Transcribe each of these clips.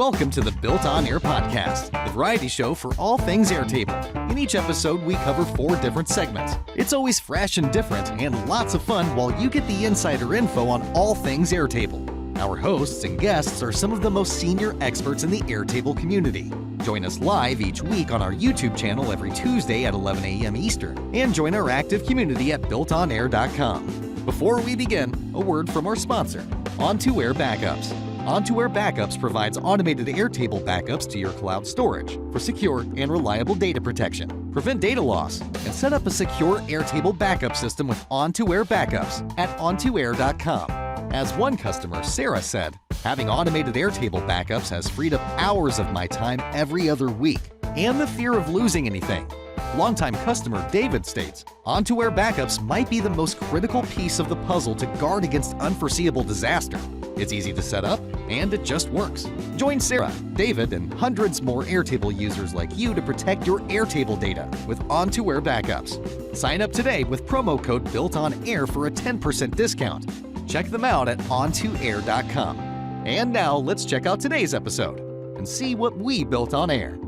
Welcome to the BuiltOnAir podcast, the variety show for all things Airtable. In each episode, we cover 4 different segments. It's always fresh and different, and lots of fun while you get the insider info on all things Airtable. Our hosts and guests are some of the most senior experts in the Airtable community. Join us live each week on our YouTube channel every Tuesday at 11 a.m. Eastern, and join our active community at BuiltOnAir.com. Before we begin, a word from our sponsor, On2Air Backups. On2Air Backups provides automated Airtable backups to your cloud storage for secure and reliable data protection. Prevent data loss and set up a secure Airtable backup system with On2Air Backups at On2Air.com. As one customer, Sarah, said, having automated Airtable backups has freed up hours of my time every other week and the fear of losing anything. Longtime customer David states, On2Air Backups might be the most critical piece of the puzzle to guard against unforeseeable disaster. It's easy to set up, and it just works. Join Sarah, David, and hundreds more Airtable users like you to protect your Airtable data with On2Air Backups. Sign up today with promo code BuiltOnAir for a 10% discount. Check them out at On2Air.com. And now let's check out today's episode and see what we built on air.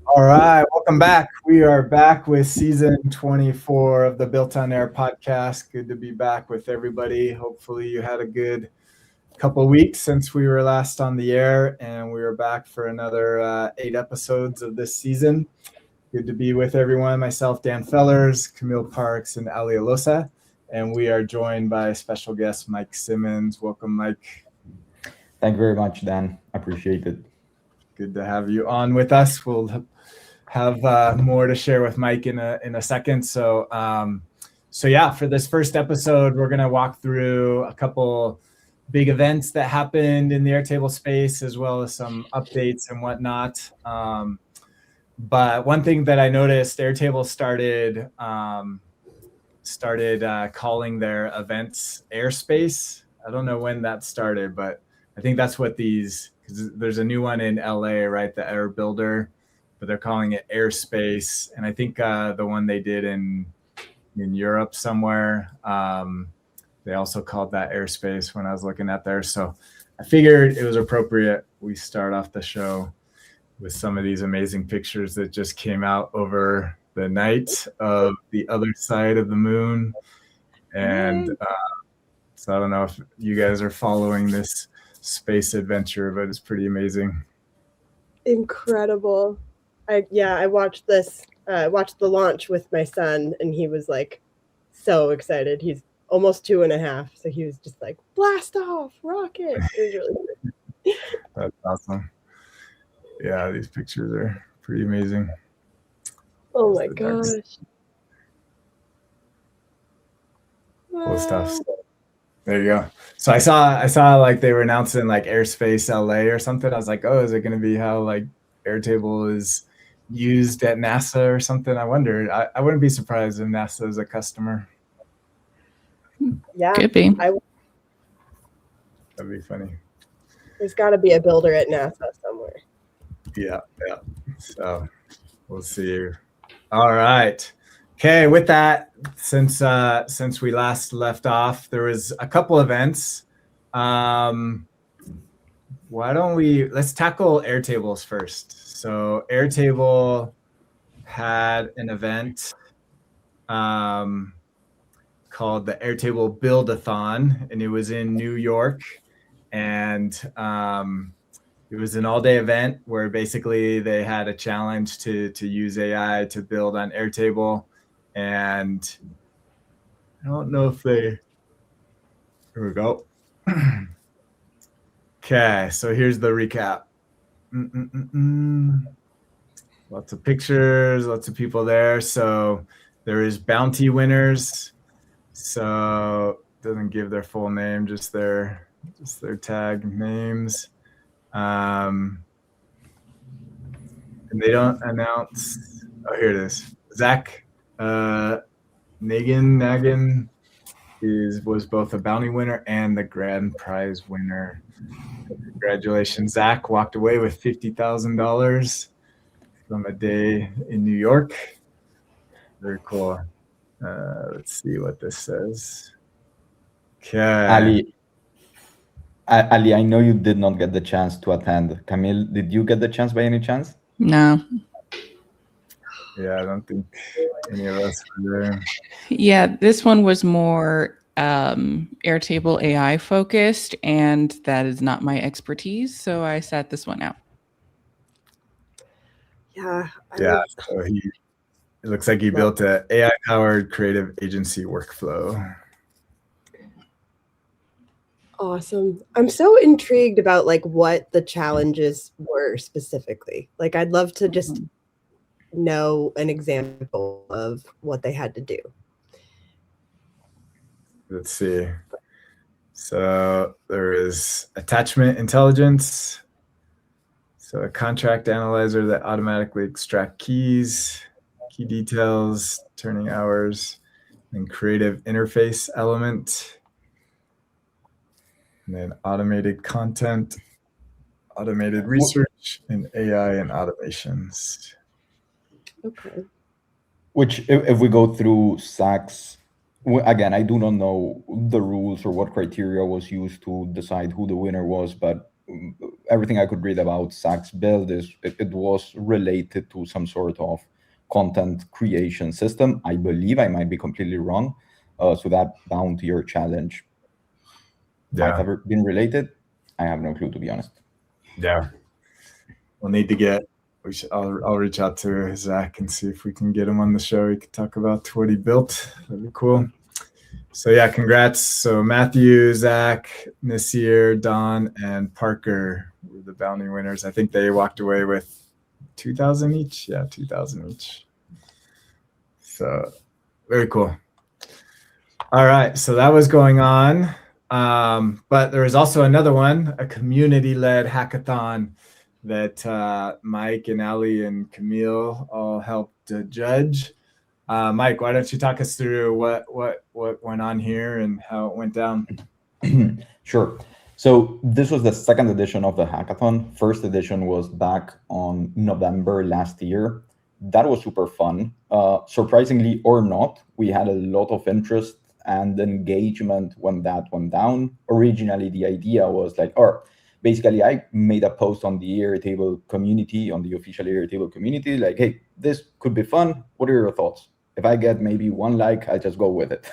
All right, welcome back. We are back with season 24 of the Built on Air podcast. Good to be back with everybody. Hopefully you had a good couple weeks since we were last on the air, and we are back for another 8 episodes of this season. Good to be with everyone. Myself, Dan Fellers, Camille Parks, and Ali Alosa. And we are joined by special guest Mike Simmons. Welcome, Mike. Thank you very much, Dan. I appreciate it. Good to have you on with us. We'll have more to share with Mike in a second. So yeah, for this first episode, we're going to walk through a couple big events that happened in the Airtable space, as well as some updates and whatnot. But one thing that I noticed, Airtable started calling their events airspace. I don't know when that started, but I think that's what these, because there's a new one in LA, right? The Air Builder, but they're calling it airspace. And I think the one they did in Europe somewhere, they also called that airspace when I was looking at there. So I figured it was appropriate we start off the show with some of these amazing pictures that just came out over the night of the other side of the moon. And so I don't know if you guys are following this space adventure, but it's pretty amazing. Incredible. I watched this, watched the launch with my son, and he was like so excited. He's almost 2.5, so he was just like, blast off, rocket. It was really good. That's awesome. Yeah, these pictures are pretty amazing. Oh my gosh. Cool stuff. There you go. So I saw like they were announcing like Airspace LA or something. I was like, oh, is it going to be how like Airtable is used at NASA or something? I wondered. I wouldn't be surprised if NASA is a customer. Yeah, could be. That'd be funny. There's got to be a builder at NASA somewhere. Yeah. So we'll see. All right. Okay, with that, since we last left off, there was a couple events. Why don't let's tackle Airtables first. So Airtable had an event called the Airtable Build-a-Thon, and it was in New York. And it was an all-day event where basically they had a challenge to use AI to build on Airtable. And I don't know if here we go. Okay, so here's the recap. Lots of pictures, lots of people there. So there is bounty winners. So it doesn't give their full name, just their tag names. And they don't announce. Oh, here it is. Zach Nagin was both a bounty winner and the grand prize winner. Congratulations, Zach walked away with $50,000 from a day in New York. Very cool. Let's see what this says. Okay. Ali, I know you did not get the chance to attend. Camille, did you get the chance by any chance? No. Yeah, I don't think any of us were there. Yeah, this one was more Airtable AI focused, and that is not my expertise. So I sat this one out. Yeah. Yeah. So it looks like he built a AI-powered creative agency workflow. Awesome. I'm so intrigued about like what the challenges were specifically. Like I'd love to just know an example of what they had to do. Let's see. So there is attachment intelligence. So a contract analyzer that automatically extract keys, key details, turning hours, and creative interface element. And then automated content, automated research, and AI and automations. Okay. Which, if we go through Sachs, again, I do not know the rules or what criteria was used to decide who the winner was, but everything I could read about Sachs build is it was related to some sort of content creation system. I believe, I might be completely wrong. So that bounty or challenge might have been related. I have no clue, to be honest. Yeah. We'll need to get, I'll reach out to Zach and see if we can get him on the show. He could talk about what he built. That'd be cool. So yeah, congrats. So Matthew, Zach, Nasir, Don, and Parker were the bounty winners. I think they walked away with 2,000 each. Yeah, 2,000 each. So very cool. All right, so that was going on. But there was also another one, a community-led hackathon that Mike and Ali and Camille all helped judge. Mike, why don't you talk us through what went on here and how it went down? Sure. So this was the second edition of the hackathon. First edition was back on November last year. That was super fun. Surprisingly or not, we had a lot of interest and engagement when that went down. Originally, the idea was like, basically, I made a post on the Airtable community, on the official Airtable community, like, hey, this could be fun. What are your thoughts? If I get maybe one like, I just go with it.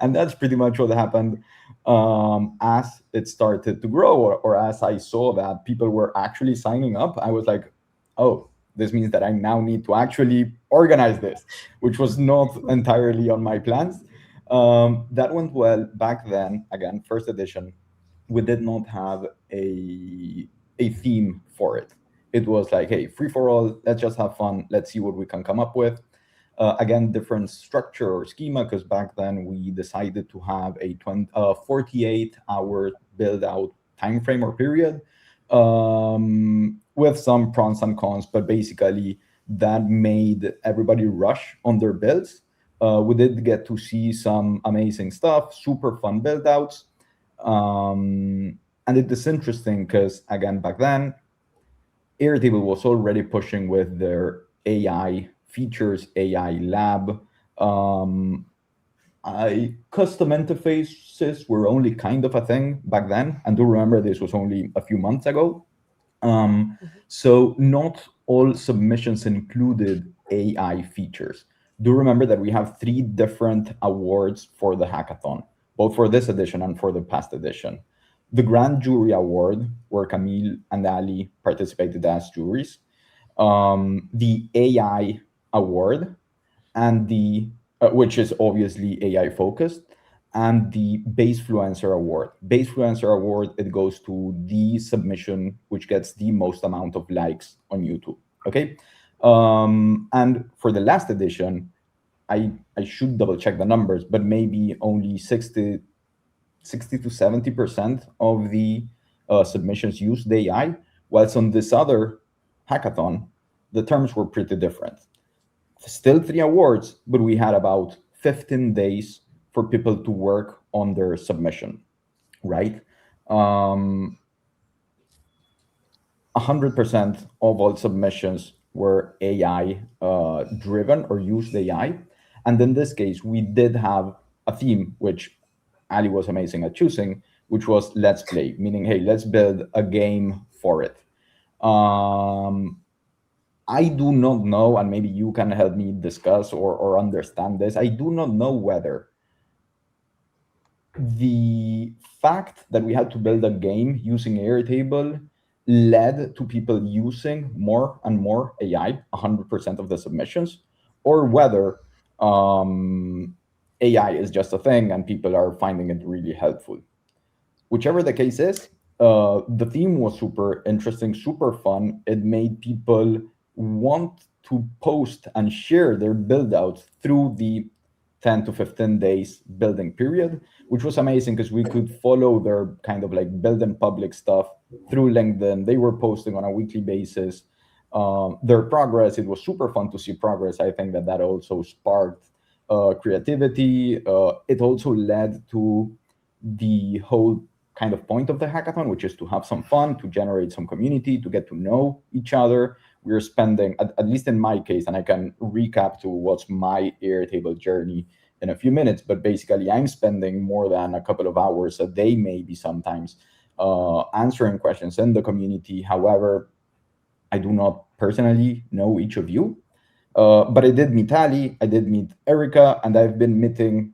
And that's pretty much what happened. As it started to grow, or as I saw that people were actually signing up, I was like, oh, this means that I now need to actually organize this, which was not entirely on my plans. That went well back then. Again, first edition, we did not have a theme for it. It was like, hey, free for all, let's just have fun. Let's see what we can come up with. Again, different structure or schema, because back then we decided to have a 48-hour build-out time frame or period, with some pros and cons, but basically that made everybody rush on their builds. We did get to see some amazing stuff, super fun build-outs. And it is interesting because, again, back then, Airtable was already pushing with their AI features, AI lab. Custom interfaces were only kind of a thing back then. And do remember, this was only a few months ago. So not all submissions included AI features. Do remember that we have 3 different awards for the hackathon, both for this edition and for the past edition. The Grand Jury Award, where Camille and Ali participated as juries, the AI Award, and the which is obviously AI focused, and the Basefluencer Award. Basefluencer Award, it goes to the submission which gets the most amount of likes on YouTube. Okay, and for the last edition, I should double check the numbers, but maybe only 60 to 70% of the submissions used AI, whilst on this other hackathon, the terms were pretty different. Still 3 awards, but we had about 15 days for people to work on their submission, right? 100% of all submissions were AI driven or used AI. And in this case, we did have a theme, which Ali was amazing at choosing, which was let's play, meaning, hey, let's build a game for it. I do not know, and maybe you can help me discuss or understand this. I do not know whether the fact that we had to build a game using Airtable led to people using more and more AI, 100% of the submissions, or whether AI is just a thing and people are finding it really helpful. Whichever the case is, the theme was super interesting, super fun. It made people want to post and share their build outs through the 10 to 15 days building period, which was amazing because we could follow their kind of like build in public stuff through LinkedIn. They were posting on a weekly basis their progress. It was super fun to see progress. I think that also sparked creativity. It also led to the whole kind of point of the hackathon, which is to have some fun, to generate some community, to get to know each other. We're spending, at least in my case, and I can recap to what's my Airtable journey in a few minutes, but basically I'm spending more than a couple of hours a day, maybe sometimes, answering questions in the community. However, I do not personally know each of you, but I did meet Ali, I did meet Erica, and I've been meeting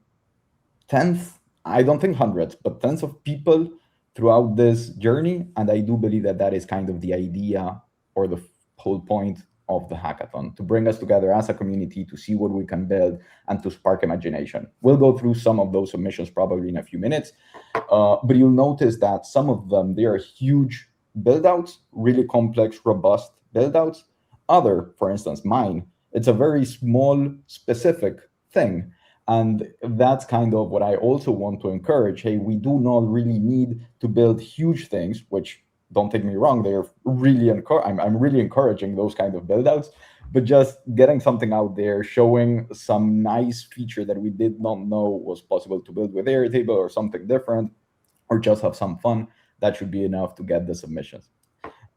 tens, I don't think hundreds, but tens of people throughout this journey. And I do believe that that is kind of the idea or the whole point of the hackathon, to bring us together as a community, to see what we can build and to spark imagination. We'll go through some of those submissions probably in a few minutes, but you'll notice that some of them, they are huge build-outs, really complex, robust build-outs. Other, for instance, mine, it's a very small, specific thing. And that's kind of what I also want to encourage. Hey, we do not really need to build huge things, which, don't take me wrong, they're really I'm really encouraging those kind of build-outs, but just getting something out there, showing some nice feature that we did not know was possible to build with Airtable, or something different, or just have some fun, that should be enough to get the submissions.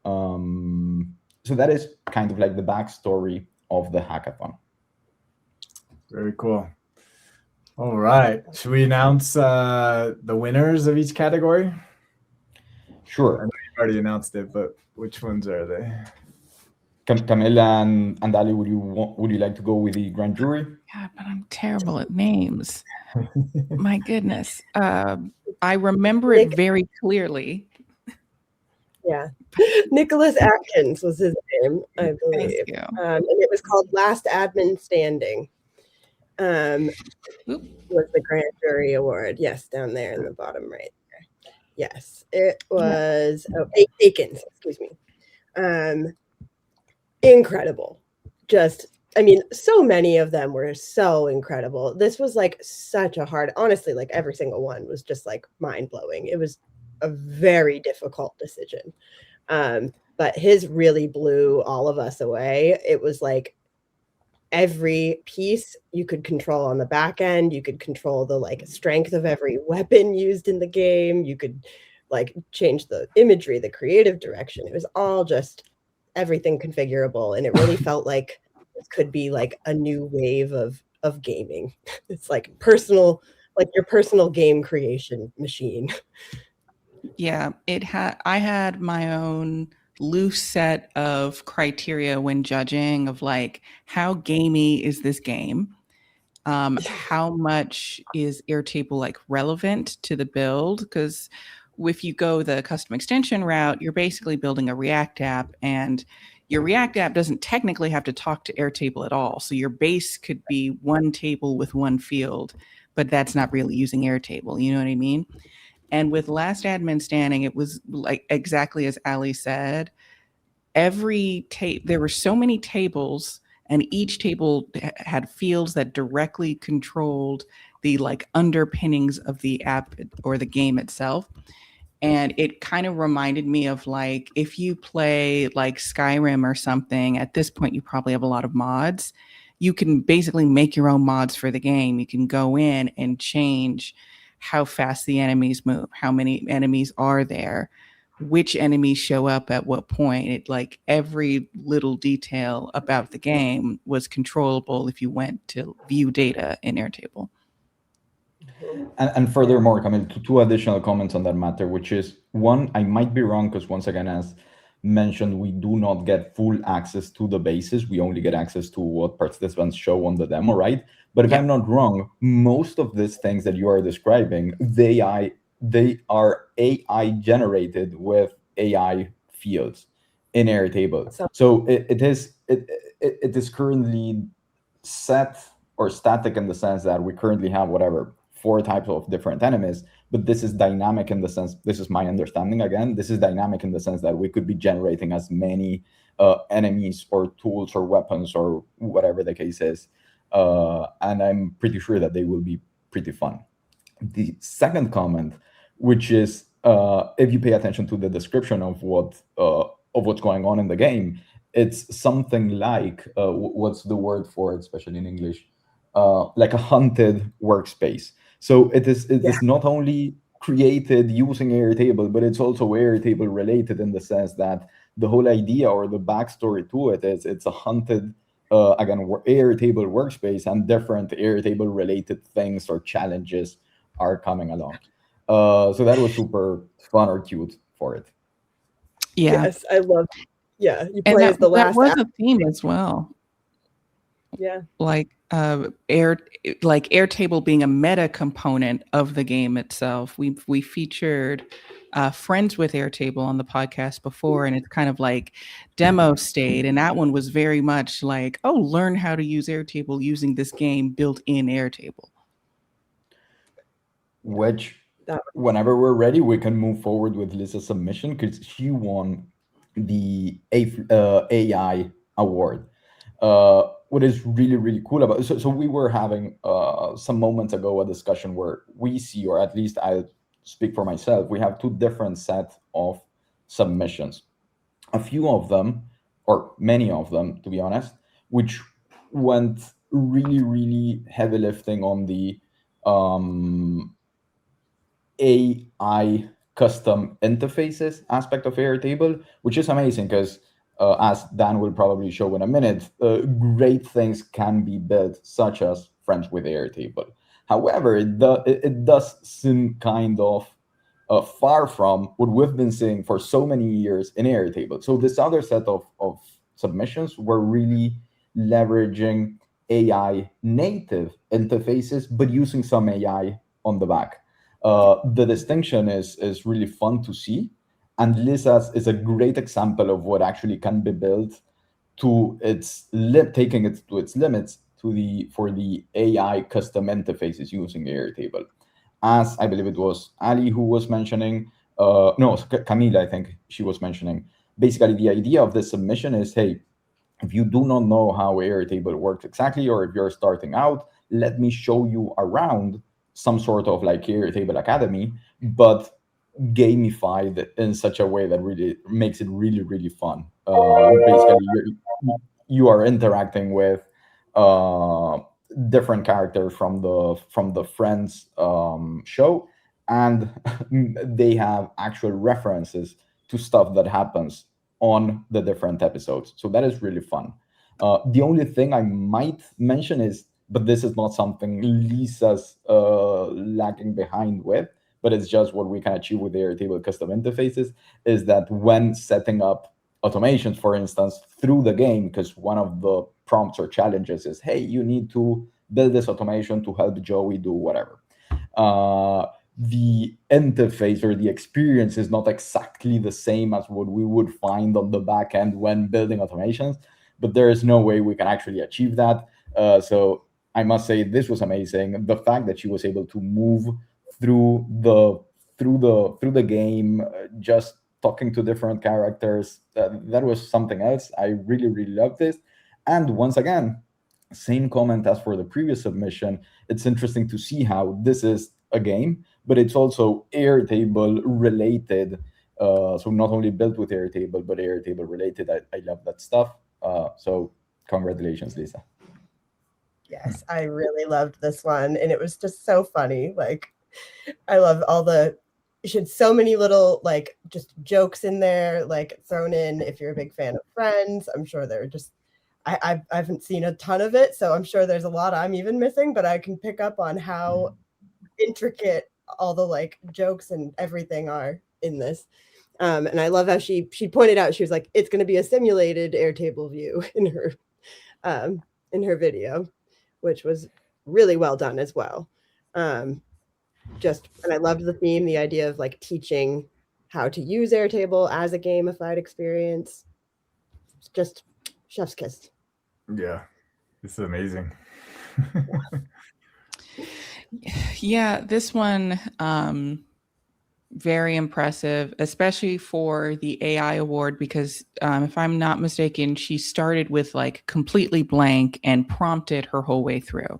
So that is kind of like the backstory of the hackathon. Very cool. All right. Should we announce the winners of each category? Sure. I know you already announced it, but which ones are they? Camilla and Ali, would you like to go with the grand jury? Yeah, but I'm terrible at names. My goodness. I remember it very clearly. Yeah. Nicholas Atkins was his name, I believe. Thank you. And it was called Last Admin Standing. Was the grand jury award. Yes, down there in the bottom right there. Yes, it was Akins, excuse me. Incredible. Just, I mean, so many of them were so incredible. This was like such a hard, honestly, like every single one was just like mind-blowing. It was a very difficult decision. But his really blew all of us away. It was like every piece you could control on the back end. You could control the like strength of every weapon used in the game. You could like change the imagery, the creative direction. It was all just everything configurable. And it really felt like this could be like a new wave of gaming. It's like personal, like your personal game creation machine. Yeah, I had my own loose set of criteria when judging of like, how gamey is this game? How much is Airtable like relevant to the build? Because if you go the custom extension route, you're basically building a React app, and your React app doesn't technically have to talk to Airtable at all. So your base could be one table with one field, but that's not really using Airtable. You know what I mean? And with Last Admin Standing, it was like exactly as Ali said. There were so many tables, and each table had fields that directly controlled the like underpinnings of the app or the game itself. And it kind of reminded me of like, if you play like Skyrim or something, at this point, you probably have a lot of mods. You can basically make your own mods for the game. You can go in and change how fast the enemies move, how many enemies are there, which enemies show up at what point. It like every little detail about the game was controllable if you went to view data in Airtable. And furthermore, Camille, two additional comments on that matter, which is one, I might be wrong because once again, as mentioned, we do not get full access to the bases. We only get access to what participants show on the demo, right? But if I'm not wrong, most of these things that you are describing, they are AI generated with AI fields in Airtable. So it is currently set or static in the sense that we currently have 4 types of different enemies, but this is dynamic in the sense, this is my understanding again, this is dynamic in the sense that we could be generating as many enemies or tools or weapons or whatever the case is. And I'm pretty sure that they will be pretty fun. The second comment, which is if you pay attention to the description of what's going on in the game, it's something like, what's the word for it, especially in English? Like a haunted workspace. So it is not only created using Airtable, but it's also Airtable related in the sense that the whole idea or the backstory to it is it's a haunted, again, Airtable workspace, and different Airtable related things or challenges are coming along. So that was super fun or cute for it. Yeah. Yes, I loved. Yeah, you play as the last. That was a theme as well. Yeah, like Airtable being a meta component of the game itself. We featured Friends with Airtable on the podcast before, and it's kind of like demo state, and that one was very much like, oh, learn how to use Airtable using this game built in Airtable. Which, whenever we're ready, we can move forward with Lisa's submission because she won the AI award. What is really, really cool about it. So we were having some moments ago a discussion where we see, or at least I speak for myself, we have 2 different sets of submissions. A few of them, or many of them, to be honest, which went really, really heavy lifting on the AI custom interfaces aspect of Airtable, which is amazing because as Dan will probably show in a minute, great things can be built, such as Friends with Airtable. However, it does seem kind of far from what we've been seeing for so many years in Airtable. So this other set of submissions were really leveraging AI native interfaces, but using some AI on the back. The distinction is really fun to see. And Lisa's is a great example of what actually can be built to taking it to its limits for the AI custom interfaces using Airtable. As I believe it was Ali who was mentioning, Camila, I think she was mentioning. Basically, the idea of this submission is, hey, if you do not know how Airtable works exactly, or if you're starting out, let me show you around some sort of like Airtable Academy, but gamified in such a way that really makes it really, really fun. Basically, you are interacting with different characters from the Friends show, and they have actual references to stuff that happens on the different episodes. So that is really fun. The only thing I might mention is, but this is not something Lisa's lagging behind with, but it's just what we can achieve with the Airtable custom interfaces, is that when setting up automations, for instance, through the game, because one of the prompts or challenges is, hey, you need to build this automation to help Joey do whatever. The interface or the experience is not exactly the same as what we would find on the back end when building automations, but there is no way we can actually achieve that. So I must say this was amazing. The fact that she was able to move through the game, just talking to different characters, that was something else. I really, really loved this. And once again, same comment as for the previous submission. It's interesting to see how this is a game, but it's also Airtable related. So not only built with Airtable, but Airtable related. I love that stuff. So congratulations, Lisa. Yes, I really loved this one, and it was just so funny. Like, I love all the she had so many little like just jokes in there, like thrown in. If you're a big fan of Friends, I'm sure they're just. I haven't seen a ton of it, so I'm sure there's a lot I'm even missing, but I can pick up on how intricate all the like jokes and everything are in this. And I love how she pointed out, she was like, it's going to be a simulated Airtable view in her video, which was really well done as well. And I loved the theme, the idea of like teaching how to use Airtable as a gamified experience. It's just chef's kiss. Yeah, this is amazing. Yeah, this one, very impressive, especially for the AI award, because if I'm not mistaken, she started with like completely blank and prompted her whole way through.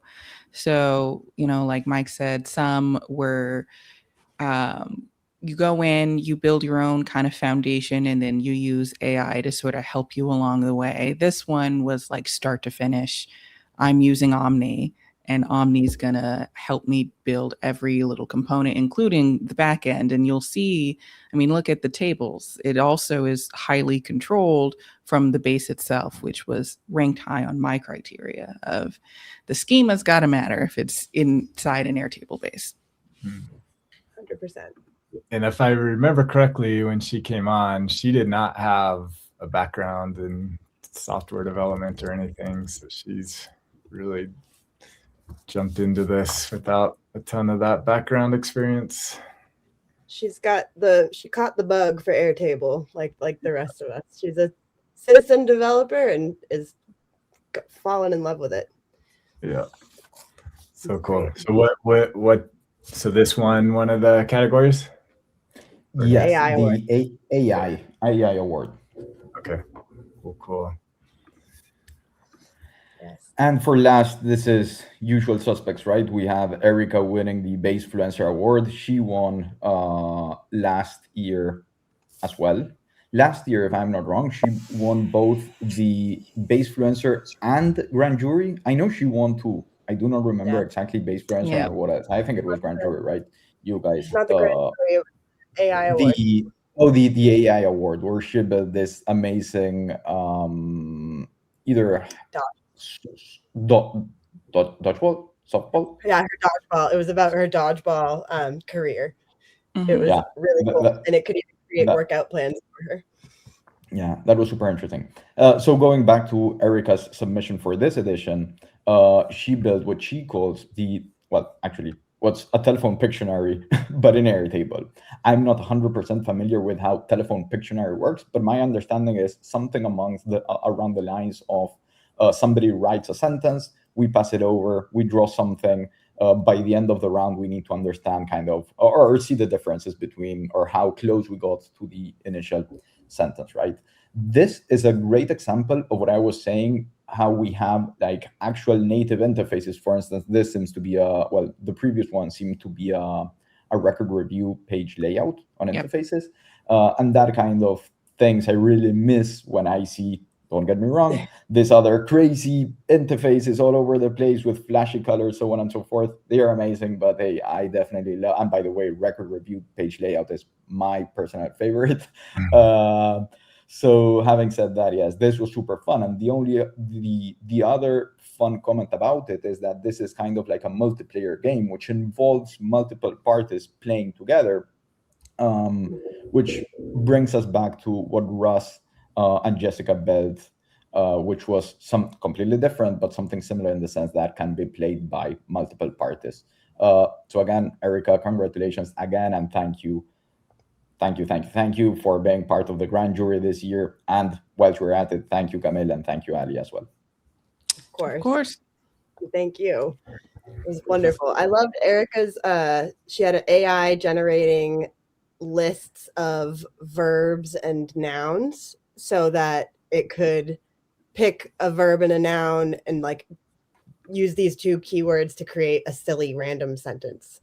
So, like Mike said, some were you go in, you build your own kind of foundation, and then you use AI to sort of help you along the way. This one was like start to finish. I'm using Omni, and Omni's going to help me build every little component, including the back end. And you'll see, look at the tables. It also is highly controlled from the base itself, which was ranked high on my criteria of the schema's got to matter if it's inside an Airtable base. 100%. And if I remember correctly, when she came on, she did not have a background in software development or anything. So she's really jumped into this without a ton of that background experience. She caught the bug for Airtable, like the rest of us. She's a citizen developer and is fallen in love with it. Yeah. So cool. So what so this one of the categories? Yes, AI award. the AI award. Okay. Cool. Yes. And for last, this is usual suspects, right? We have Erica winning the Basefluencer Award. She won last year as well. Last year, if I'm not wrong, she won both the Basefluencer and Grand Jury. I know she won two. I do not remember exactly Basefluencer and what else. I think it was Grand Jury, right? You guys. Not the Grand Jury, AI award. The AI award, where she built this amazing either dodgeball, softball. Yeah, her dodgeball. It was about her dodgeball career. Mm-hmm. It was really cool, and it could even create workout plans for her. Yeah, that was super interesting. So going back to Erica's submission for this edition, she built what she calls what's a telephone Pictionary, but in Airtable. I'm not 100% familiar with how telephone Pictionary works, but my understanding is something around the lines of somebody writes a sentence, we pass it over, we draw something. By the end of the round, we need to understand kind of, or see the differences between, or how close we got to the initial sentence, right? This is a great example of what I was saying, how we have like actual native interfaces. For instance, this seems to be the previous one seemed to be a record review page layout on interfaces. And that kind of things I really miss when I see, don't get me wrong, this other crazy interfaces all over the place with flashy colors, so on and so forth. They are amazing, but I definitely love, and by the way, record review page layout is my personal favorite. So having said that, yes, this was super fun. And the other fun comment about it is that this is kind of like a multiplayer game, which involves multiple parties playing together, which brings us back to what Russ and Jessica built, which was some completely different, but something similar in the sense that can be played by multiple parties. So again, Erica, congratulations again, and thank you for being part of the grand jury this year. And while we're at it, thank you, Camille, and thank you, Ali, as well. Of course. Thank you. It was wonderful. I loved Erica's. She had an AI generating lists of verbs and nouns so that it could pick a verb and a noun and like use these two keywords to create a silly random sentence,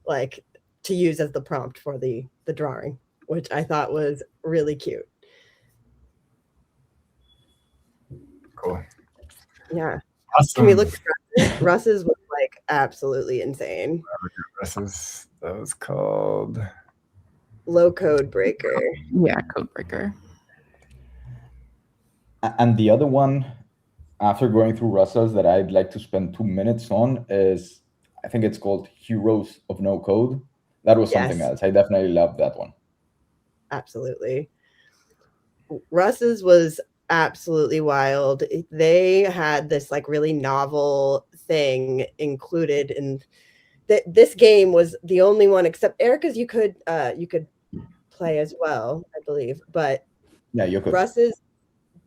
like to use as the prompt for the drawing, which I thought was really cute. Cool. Yeah. Awesome. Can we look at Russ's was like absolutely insane. That was called low code breaker. Yeah, Codebreaker. And the other one, after going through Russell's, that I'd like to spend 2 minutes on is, I think it's called Heroes of No Code. That was something Yes. else. I definitely loved that one. Absolutely. Russ's was absolutely wild. They had this like really novel thing included in this game. Was the only one, except Erica's you could play as well, I believe, but Yeah, you could. Russ's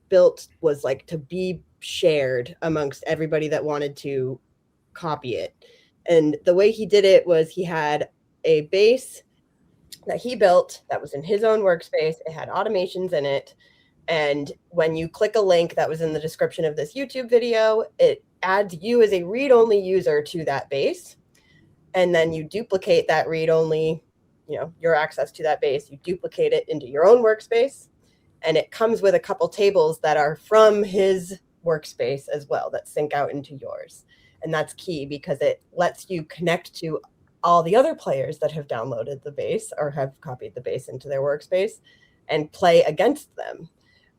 built was like to be shared amongst everybody that wanted to copy it. And the way he did it was he had a base that he built that was in his own workspace. It had automations in it. And when you click a link that was in the description of this YouTube video, it adds you as a read-only user to that base. And then you duplicate that read-only, your access to that base, you duplicate it into your own workspace. And it comes with a couple tables that are from his workspace as well that sync out into yours. And that's key because it lets you connect to all the other players that have downloaded the base or have copied the base into their workspace and play against them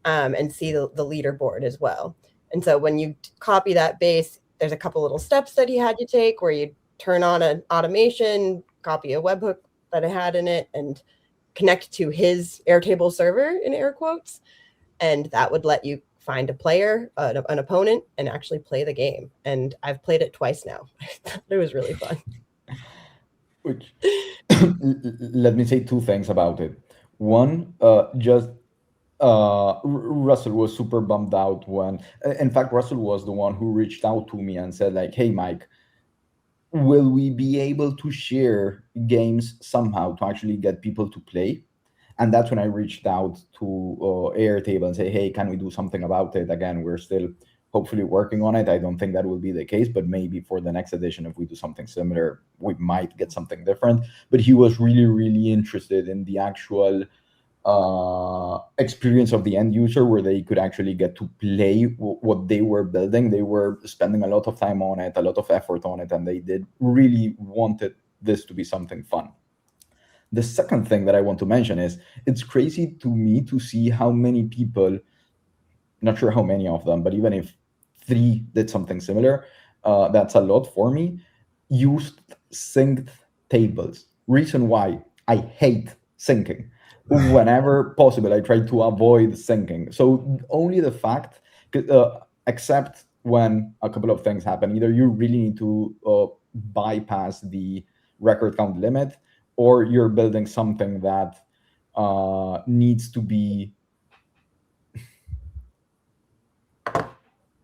and see the leaderboard as well. And so when you copy that base, there's a couple little steps that he had you take where you turn on an automation, copy a webhook that it had in it, and connect to his Airtable server in air quotes. And that would let you find a player, an opponent, and actually play the game. And I've played it twice now. It was really fun. Which, let me say two things about it. One, Russell was super bummed out when, in fact, Russell was the one who reached out to me and said like, hey, Mike, will we be able to share games somehow to actually get people to play? And that's when I reached out to Airtable and say, hey, can we do something about it? Again, we're still hopefully working on it. I don't think that will be the case, but maybe for the next edition, if we do something similar, we might get something different. But he was really, really interested in the actual experience of the end user where they could actually get to play what they were building. They were spending a lot of time on it, a lot of effort on it, and they did really wanted this to be something fun. The second thing that I want to mention is it's crazy to me to see how many people, not sure how many of them, but even if 3 did something similar, that's a lot for me, used synced tables. Reason why I hate syncing. Whenever possible, I try to avoid syncing. So only the fact, except when a couple of things happen, either you really need to bypass the record count limit, or you're building something that needs to be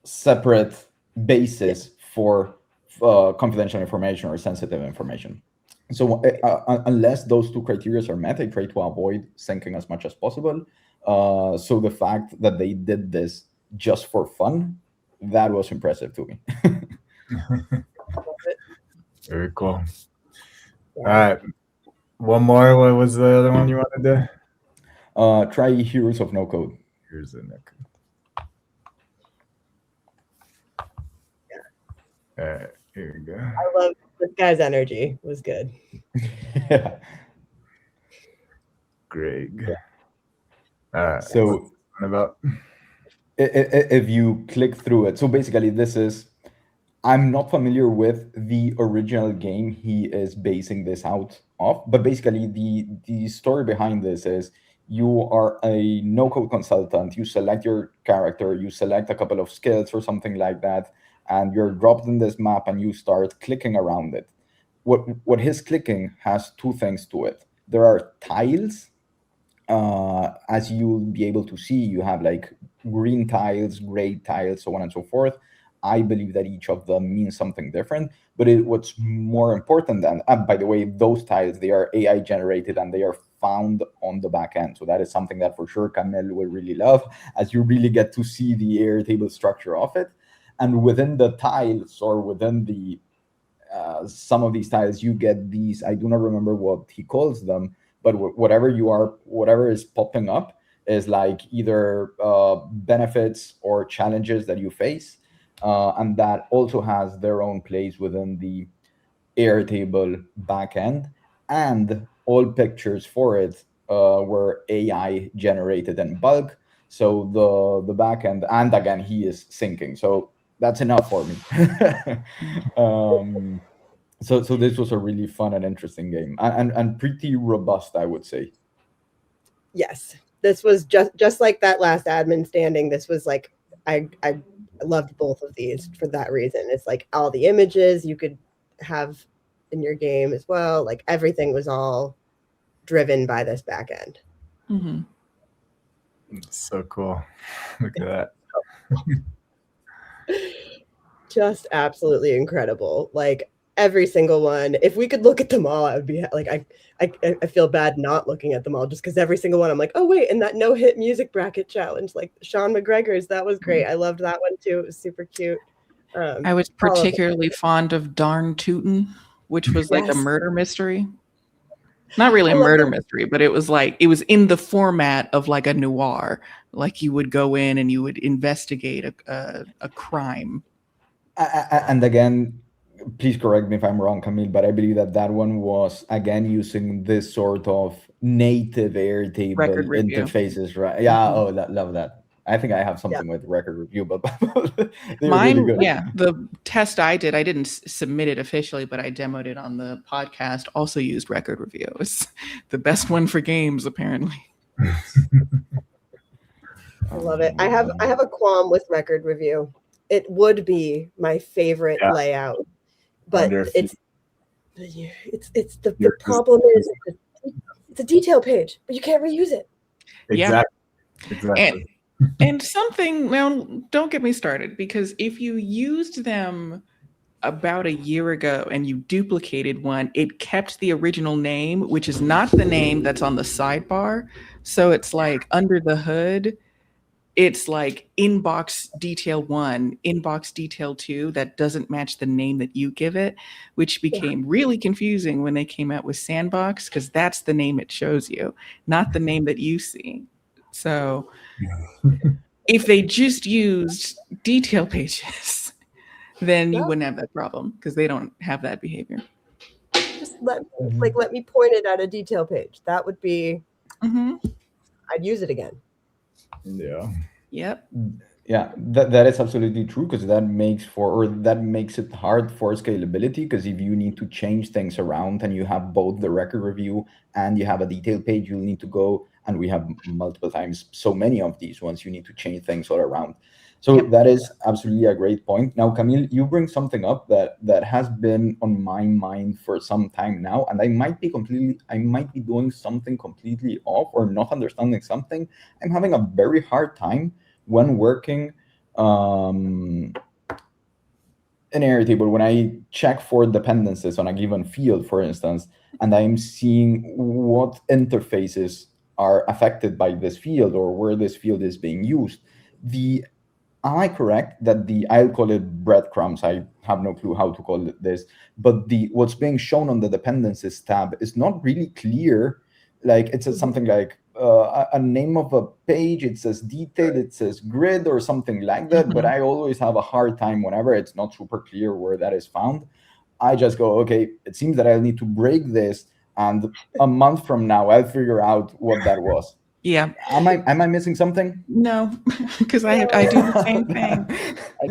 separate basis for confidential information or sensitive information. So unless those 2 criteria are met, I try to avoid syncing as much as possible. So the fact that they did this just for fun, that was impressive to me. Very cool. All right. One more. What was the other one you wanted to? Try Heroes of No Code. Here's the next. All right, here we go. I love this guy's energy. It was good. Yeah. Greg. All right. So What about? if you click through it, so basically this is, I'm not familiar with the original game he is basing this out of, but basically the story behind this is you are a no-code consultant, you select your character, you select a couple of skills or something like that, and you're dropped in this map and you start clicking around it. What his clicking has 2 things to it. There are tiles. As you'll be able to see, you have like green tiles, gray tiles, so on and so forth. I believe that each of them means something different, but what's more important than, by the way, those tiles, they are AI generated and they are found on the back end. So that is something that for sure Camille will really love, as you really get to see the Airtable structure of it. And within the tiles, or within the some of these tiles, you get these, I do not remember what he calls them, but whatever is popping up is like either benefits or challenges that you face. And that also has their own place within the Airtable backend, and all pictures for it were AI generated in bulk. So the backend, and again, he is syncing. So that's enough for me. So this was a really fun and interesting game, and pretty robust, I would say. Yes, this was just like that last admin standing. This was like I loved both of these for that reason. It's like all the images you could have in your game as well. Like everything was all driven by this back end. Mm-hmm. So cool. Look at that. Just absolutely incredible. Like every single one. If we could look at them all, I would be like, I feel bad not looking at them all just because every single one I'm like, oh wait, and that no-hit music bracket challenge, like Sean McGregor's, that was great. I loved that one too. It was super cute. I was particularly fond of Darn Tootin', which was like a murder mystery. Not really a murder mystery, but it was in the format of like a noir. Like you would go in and you would investigate a crime. And again, please correct me if I'm wrong, Camille, but I believe that one was again using this sort of native Airtable interfaces, right? Yeah. Mm-hmm. Oh, love that. I think I have something with record review, but mine, really good. Yeah, the test I didn't submit it officially, but I demoed it on the podcast. Also used record review. It's the best one for games, apparently. I love it. I have a qualm with record review. It would be my favorite layout, but it's the problem is it's a detail page, but you can't reuse it. Exactly. And something, now don't get me started, because if you used them about a year ago and you duplicated one, it kept the original name, which is not the name that's on the sidebar. So it's like under the hood, it's like inbox detail 1, inbox detail 2, that doesn't match the name that you give it, which became really confusing when they came out with Sandbox, because that's the name it shows you, not the name that you see. So if they just used detail pages, then you wouldn't have that problem, because they don't have that behavior. Just let me point it at a detail page. That would be, I'd use it again. Yeah. Yep. Yeah, that is absolutely true, because that makes it hard for scalability, because if you need to change things around and you have both the record review and you have a detail page, you'll need to go, and we have multiple times so many of these ones, you need to change things all around. So that is absolutely a great point. Now, Camille, you bring something up that has been on my mind for some time now, and I might be doing something completely off or not understanding something. I'm having a very hard time when working in Airtable, when I check for dependencies on a given field, for instance, and I'm seeing what interfaces are affected by this field or where this field is being used. Am I correct that I'll call it breadcrumbs, I have no clue how to call it this, but what's being shown on the dependencies tab is not really clear. Like it says something like a name of a page, it says detail, it says grid or something like that, but I always have a hard time whenever it's not super clear where that is found. I just go, okay, it seems that I'll need to break this, and a month from now I'll figure out what that was. Yeah. Am I missing something? No, because I do the same thing.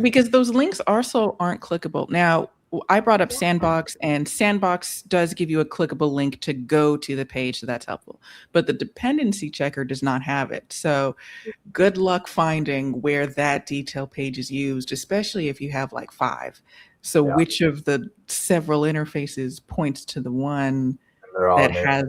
Because those links also aren't clickable. Now, I brought up Sandbox, and Sandbox does give you a clickable link to go to the page, so that's helpful. But the dependency checker does not have it. So good luck finding where that detail page is used, especially if you have like 5. So which of the several interfaces points to the one that has,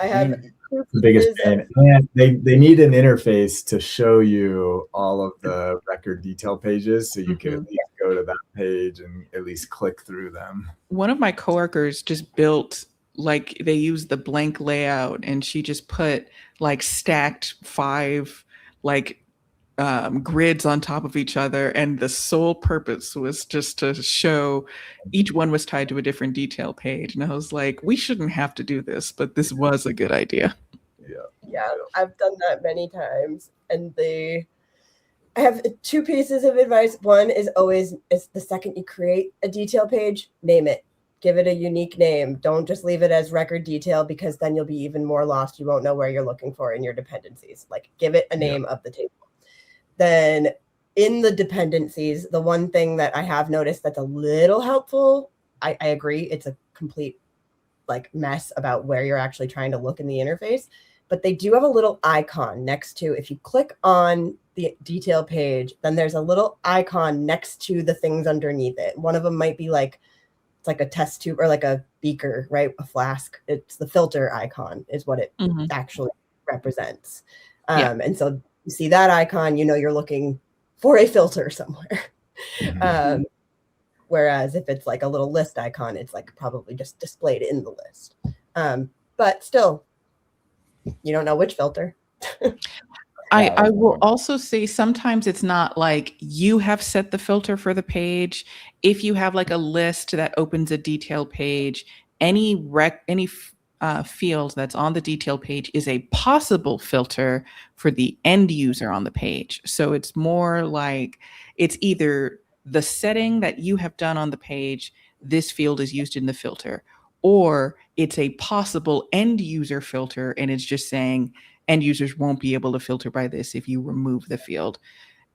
I have the biggest pain. And they need an interface to show you all of the record detail pages, so you can at least go to that page and at least click through them. One of my coworkers just built, like, they used the blank layout, and she just put like stacked 5 like grids on top of each other, and the sole purpose was just to show each one was tied to a different detail page. And I was like, we shouldn't have to do this, but this was a good idea. Yeah, I've done that many times, and I have 2 pieces of advice. One is always, the second you create a detail page, name it. Give it a unique name. Don't just leave it as record detail, because then you'll be even more lost. You won't know where you're looking for in your dependencies. Like, give it a name of the table. Then in the dependencies, the one thing that I have noticed that's a little helpful, I agree, it's a complete like mess about where you're actually trying to look in the interface, but they do have a little icon next to, if you click on the detail page, then there's a little icon next to the things underneath it. One of them might be like, it's like a test tube or like a beaker, right? A flask. It's the filter icon is what it actually represents. And so you see that icon, you know you're looking for a filter somewhere. Whereas if it's like a little list icon, it's like probably just displayed in the list. But still, you don't know which filter. I will also say sometimes it's not like you have set the filter for the page. If you have like a list that opens a detail page, any field that's on the detail page is a possible filter for the end user on the page. So it's more like it's either the setting that you have done on the page, this field is used in the filter, or it's a possible end user filter and it's just saying end users won't be able to filter by this if you remove the field.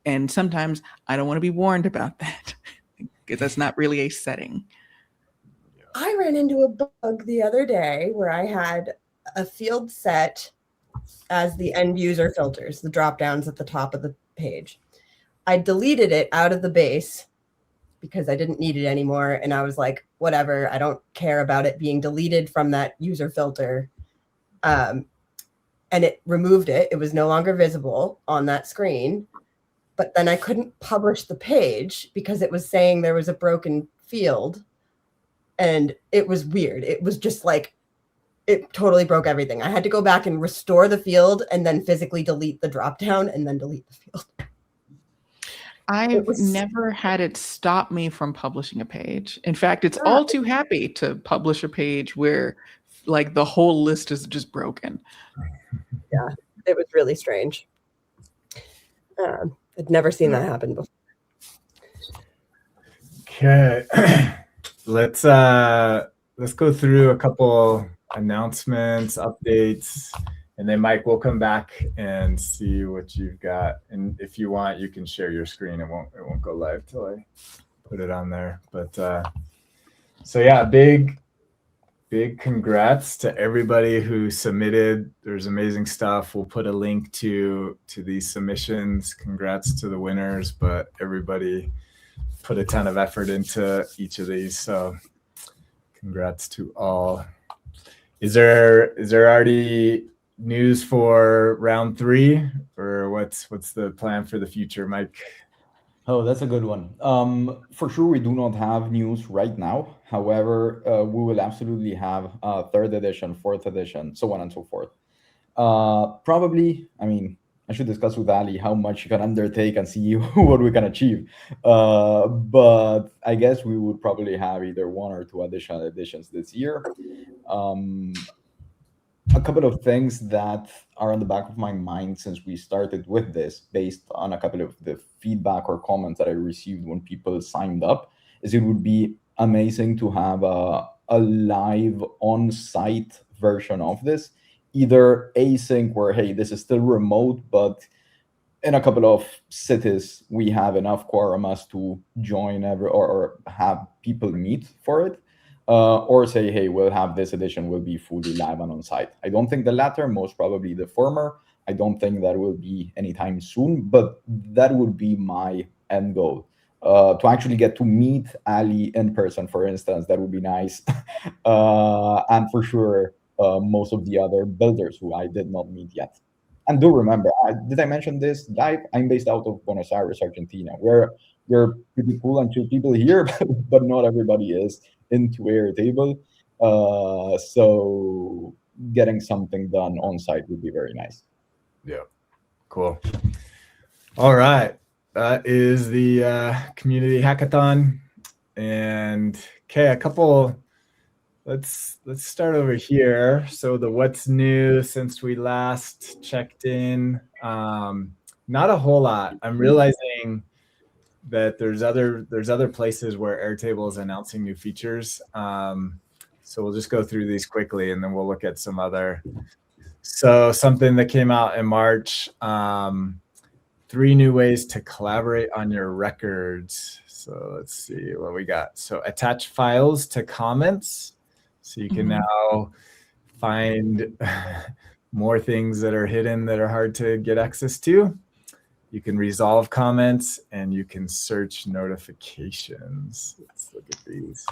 And sometimes I don't want to be warned about that because that's not really a setting. I ran into a bug the other day where I had a field set as the end user filters, the drop downs at the top of the page. I deleted it out of the base because I didn't need it anymore. And I was like, whatever, I don't care about it being deleted from that user filter. And it removed it. It was no longer visible on that screen. But then I couldn't publish the page because it was saying there was a broken field. And it was weird. It was just like, it totally broke everything. I had to go back and restore the field and then physically delete the dropdown and then delete the field. I've never had it stop me from publishing a page. In fact, it's all too happy to publish a page where like the whole list is just broken. Yeah, it was really strange. I'd never seen that happen before. Okay. Let's go through a couple announcements, updates, and then Mike, we'll come back and see what you've got. And if you want, you can share your screen. It won't go live till I put it on there. But so yeah, big congrats to everybody who submitted. There's amazing stuff. We'll put a link to these submissions. Congrats to the winners, but everybody put a ton of effort into each of these. So congrats to all. Is there already news for round 3, or what's the plan for the future, Mike? Oh, that's a good one. For sure, we do not have news right now. However, we will absolutely have 3rd edition, 4th edition, so on and so forth. Probably, I mean, I should discuss with Ali how much you can undertake and see what we can achieve. But I guess we would probably have either 1 or 2 additional editions this year. A couple of things that are on the back of my mind since we started with this, based on a couple of the feedback or comments that I received when people signed up, is it would be amazing to have a live on-site version of this, either async where, hey, this is still remote, but in a couple of cities, we have enough quorumas to join or have people meet for it. Or say, hey, we'll have this edition will be fully live and on site. I don't think the latter, most probably the former. I don't think that will be anytime soon, but that would be my end goal. To actually get to meet Ali in person, for instance, that would be nice. And for sure, most of the other builders who I did not meet yet. And do remember, did I mention this live? I'm based out of Buenos Aires, Argentina. We're pretty cool and chill people here, but not everybody is into Airtable. So getting something done on site would be very nice. Yeah, cool. All right, that is the community hackathon. And okay, let's start over here. So the what's new since we last checked in, not a whole lot. I'm realizing that there's other places where Airtable is announcing new features. So we'll just go through these quickly, and then we'll look at some other. So something that came out in March, 3 new ways to collaborate on your records. So let's see what we got. So attach files to comments. So you can now find more things that are hidden that are hard to get access to. You can resolve comments, and you can search notifications. Let's look at these.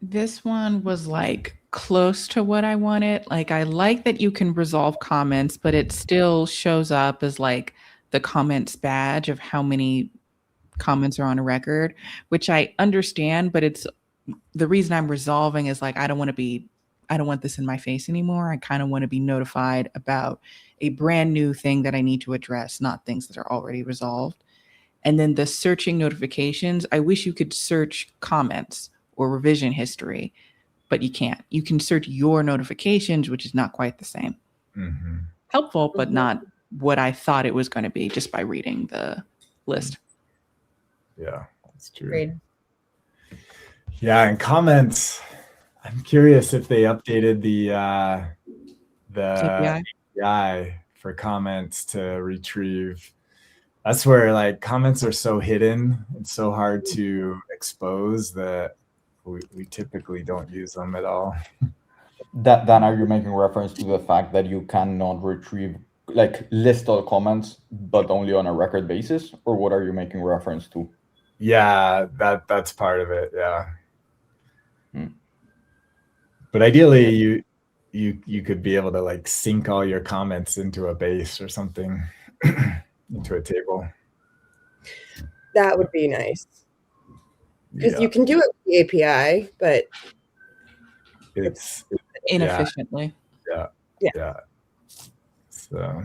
This one was like close to what I wanted. Like, I like that you can resolve comments, but it still shows up as like the comments badge of how many comments are on a record, which I understand, but it's the reason I'm resolving is like, I don't want this in my face anymore. I kind of want to be notified about a brand new thing that I need to address, not things that are already resolved. And then the searching notifications, I wish you could search comments or revision history, but you can't. You can search your notifications, which is not quite the same. Helpful, but not what I thought it was going to be just by reading the list. Yeah, that's true. Great. Yeah, and comments. I'm curious if they updated the API for comments to retrieve. That's where like comments are so hidden and so hard to expose that we typically don't use them at all. Then are you making reference to the fact that you cannot retrieve, like, list all comments, but only on a record basis? Or what are you making reference to? Yeah, that's part of it. Yeah. But ideally, you could be able to like sync all your comments into a base or something, into a table. That would be nice. Because you can do it with the API, but it's inefficiently. Yeah. So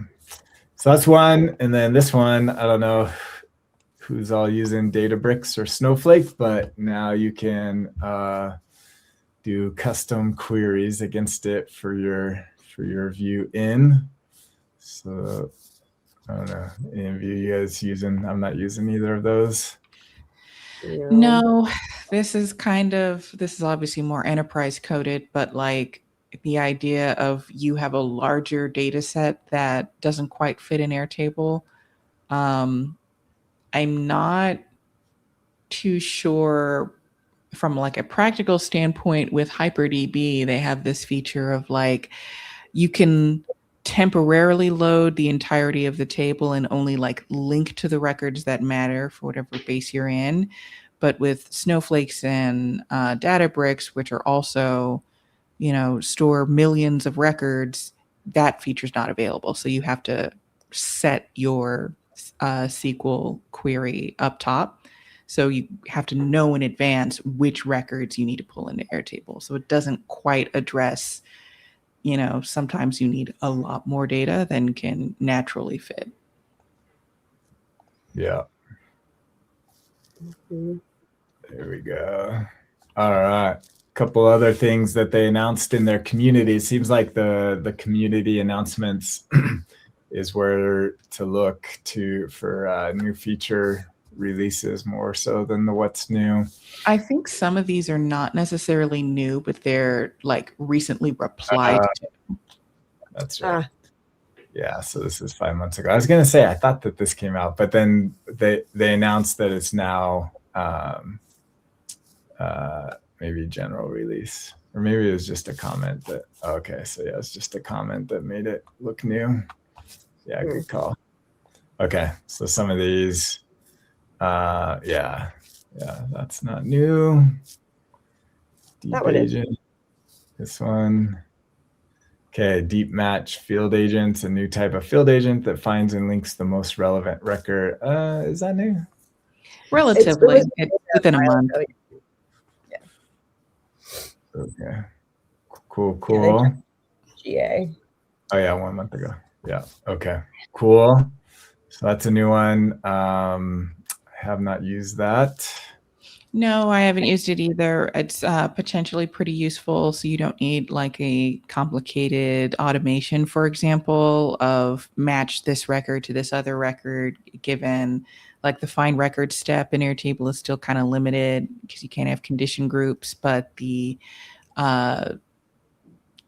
that's one. And then this one, I don't know who's all using Databricks or Snowflake, but now you can do custom queries against it for your view in. So I don't know, any of you guys using? I'm not using either of those. No, this is obviously more enterprise coded, but like the idea of you have a larger data set that doesn't quite fit in Airtable. I'm not too sure from like a practical standpoint with HyperDB. They have this feature of like, you can temporarily load the entirety of the table and only like link to the records that matter for whatever base you're in. But with Snowflakes and Databricks, which are also, store millions of records, that feature's not available. So you have to set your SQL query up top. So you have to know in advance which records you need to pull into Airtable. So it doesn't quite address, sometimes you need a lot more data than can naturally fit. Yeah. There we go. All right. Couple other things that they announced in their community. It seems like the community announcements is where to look for new feature releases more so than the what's new. I think some of these are not necessarily new, but they're like recently replied to. That's right. Yeah, so this is 5 months ago. I was gonna say I thought that this came out, but then they announced that it's now maybe general release, or maybe it was just a comment that. Okay, so yeah, it's just a comment that made it look new. Yeah, good call. Okay, so some of these. Yeah, that's not new. Deep agent. This one. Okay, deep match field agents, a new type of field agent that finds and links the most relevant record. Is that new? Relatively, it's within a month. Yeah. Okay. Cool. GA. Oh yeah, 1 month ago. Yeah. Okay. Cool. So that's a new one. Have not used that. No, I haven't used it either. It's potentially pretty useful. So you don't need like a complicated automation, for example, of match this record to this other record, given like the find record step in Airtable is still kind of limited because you can't have condition groups, but the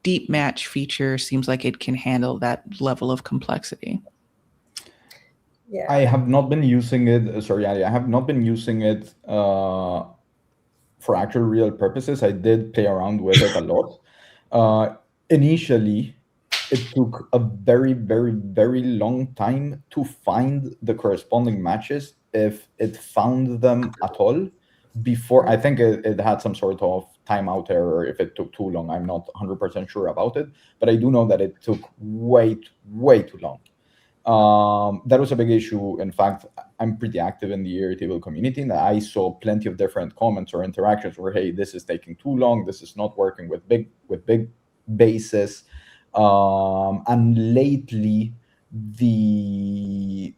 deep match feature seems like it can handle that level of complexity. Yeah. I have not been using it. Sorry, Ali, I have not been using it for actual real purposes. I did play around with it a lot. Initially, it took a very, very, very long time to find the corresponding matches, if it found them at all. Before, I think it had some sort of timeout error if it took too long. I'm not 100% sure about it, but I do know that it took way too long. That was a big issue. In fact, I'm pretty active in the Airtable community, and I saw plenty of different comments or interactions where, hey, this is taking too long. This is not working with big bases. And lately, the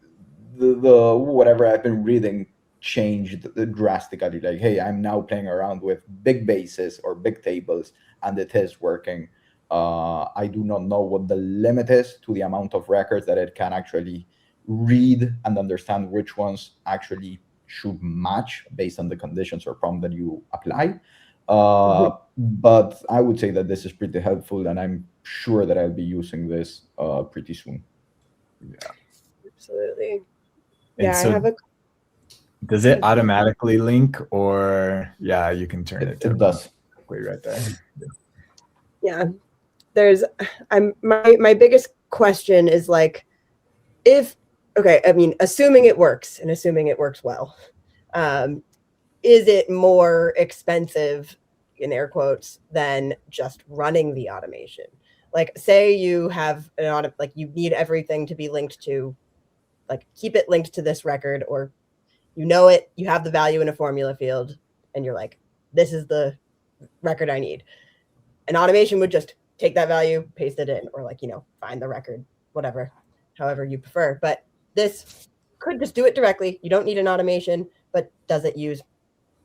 whatever I've been reading changed drastically. Like, hey, I'm now playing around with big bases or big tables, and it is working. I do not know what the limit is to the amount of records that it can actually read and understand which ones actually should match based on the conditions or prompt that you apply. But I would say that this is pretty helpful, and I'm sure that I'll be using this pretty soon. Yeah, Absolutely. And Yeah, so I have a. does it automatically link, or you can turn it to It does. right there. Yeah, my biggest question is like, assuming it works and assuming it works well, is it more expensive, in air quotes, than just running the automation? Like, say you have you need everything to be linked to, like, keep it linked to this record, or you have the value in a formula field, and you're like, this is the record I need. An automation would just take that value, paste it in, or find the record, whatever, however you prefer. But this could just do it directly. You don't need an automation, but does it use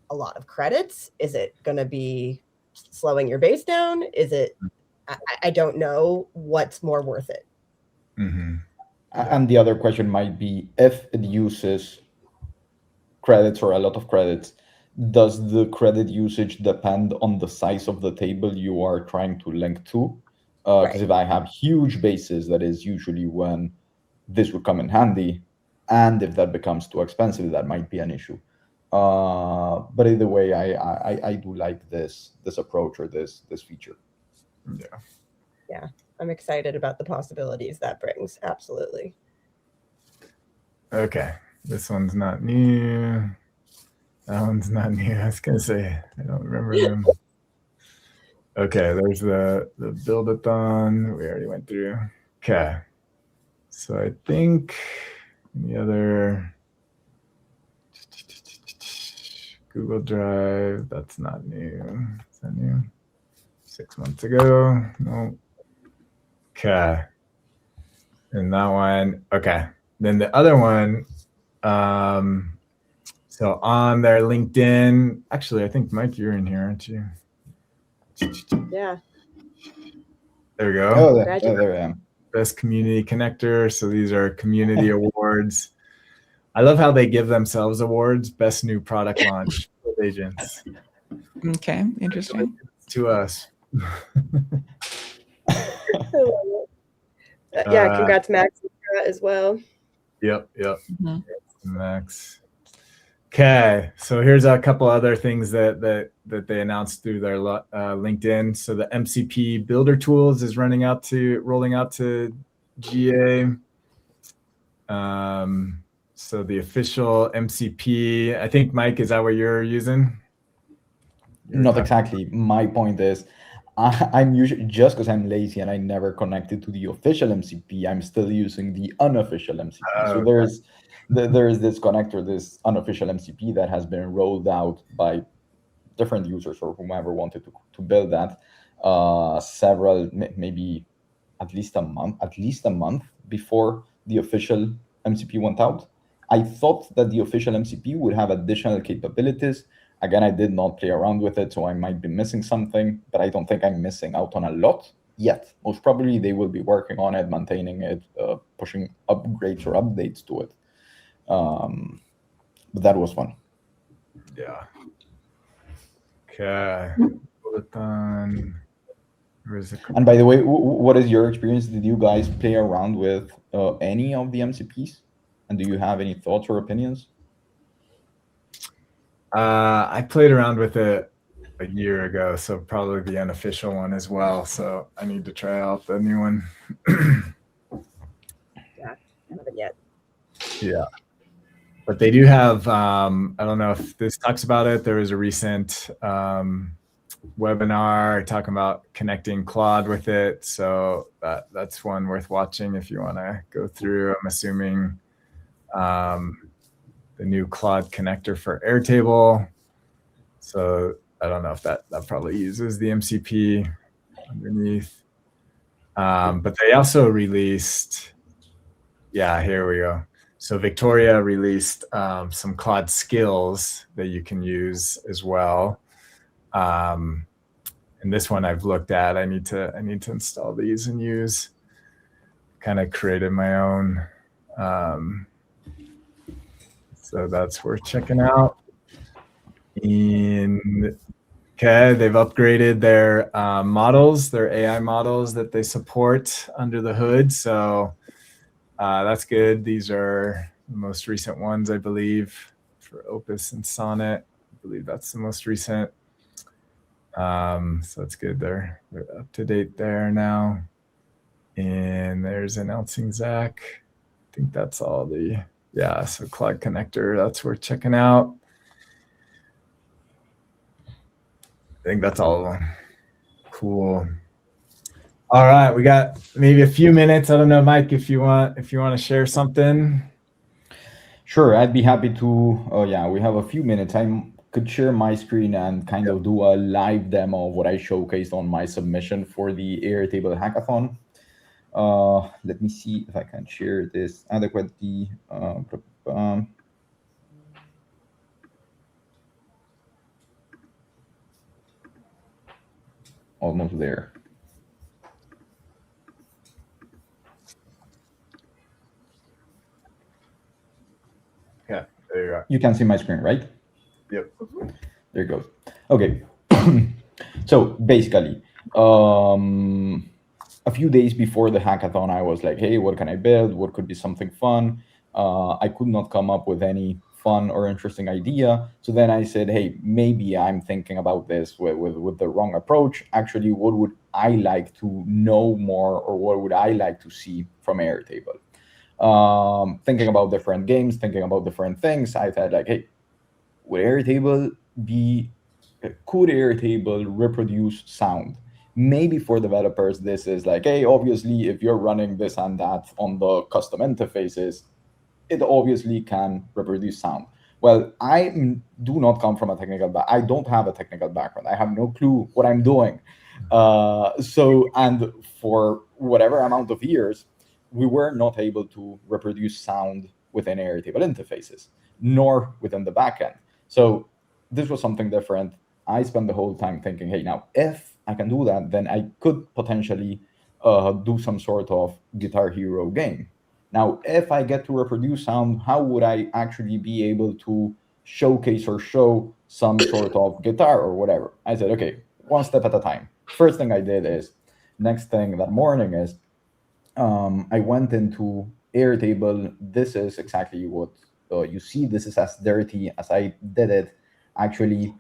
a lot of credits? Is it going to be slowing your base down? Is it, I don't know what's more worth it. Mm-hmm. And the other question might be, if it uses credits or a lot of credits, does the credit usage depend on the size of the table you are trying to link to? Because if I have huge bases, that is usually when this would come in handy. And if that becomes too expensive, that might be an issue. But either way, I do like this approach or this feature. Yeah, I'm excited about the possibilities that brings. Absolutely. Okay, this one's not new. That one's not new. I was gonna say, I don't remember them. Okay, there's the Build-a-Thon we already went through. Okay, so I think any other Google Drive, that's not new. Is that new? 6 months ago. No. Okay. And that one, okay. Then the other one, so on their LinkedIn, actually, I think, Mike, you're in here, aren't you? Yeah. There we go. Oh, there I am. Best community connector. So these are community awards. I love how they give themselves awards. Best new product launch with agents. Okay, interesting. To us. Yeah, congrats, Max, as well. Yep. Mhm. Max. Okay, so here's a couple other things that they announced through their LinkedIn. So the MCP Builder Tools is rolling out to GA. So the official MCP, I think, Mike, is that what you're using? Not exactly. My point is, I'm usually, just because I'm lazy and I never connected to the official MCP, I'm still using the unofficial MCP. So there's this connector, this unofficial MCP that has been rolled out by different users or whomever wanted to build that several, maybe at least a month before the official MCP went out. I thought that the official MCP would have additional capabilities Again, I did not play around with it, so I might be missing something, but I don't think I'm missing out on a lot yet. Most probably they will be working on it, maintaining it, pushing upgrades or updates to it. But that was fun. Yeah. Okay. Build-a-thon. Where is it? And by the way, what is your experience? Did you guys play around with any of the MCPs? And do you have any thoughts or opinions? I played around with it a year ago, so probably the unofficial one as well. So I need to try out the new one. Yeah, I haven't yet. Yeah. But they do have, I don't know if this talks about it. There was a recent webinar talking about connecting Claude with it. So that's one worth watching if you want to go through. I'm assuming the new Claude connector for Airtable. So I don't know if that probably uses the MCP underneath. But they also released, yeah, here we go. So Victoria released some Claude skills that you can use as well. And this one I've looked at. I need to install these and use. Kind of created my own. So that's worth checking out. And okay, they've upgraded their models, their AI models that they support under the hood. So that's good. These are the most recent ones, I believe, for Opus and Sonnet. I believe that's the most recent. So that's good. They're up to date there now. And there's announcing Zach. I think that's all the, yeah, so Claude connector, that's worth checking out. I think that's all of them. Cool. All right, we got maybe a few minutes. I don't know, Mike, if you want to share something. Sure, I'd be happy to. Yeah, we have a few minutes. I could share my screen and kind of do a live demo of what I showcased on my submission for the Airtable Hackathon. Let me see if I can share this adequately. Almost there. Yeah, there you are. You can see my screen, right? Yep. There it goes. Okay. So basically, a few days before the hackathon, I was like, hey, what can I build? What could be something fun? I could not come up with any fun or interesting idea. So then I said, hey, maybe I'm thinking about this with the wrong approach. Actually, what would I like to know more, or what would I like to see from Airtable? Thinking about different games, thinking about different things, I thought like, hey, could Airtable reproduce sound? Maybe for developers, this is like, hey, obviously, if you're running this and that on the custom interfaces, it obviously can reproduce sound. Well, I do not come from a technical background. I don't have a technical background. I have no clue what I'm doing. And for whatever amount of years, we were not able to reproduce sound within Airtable interfaces, nor within the backend. So this was something different. I spent the whole time thinking, hey, now if I can do that, then I could potentially do some sort of Guitar Hero game. Now, if I get to reproduce sound, how would I actually be able to showcase or show some sort of guitar or whatever? I said, okay, one step at a time. First thing I did is, next thing that morning is, I went into Airtable. This is exactly what you see. This is as dirty as I did it. Actually,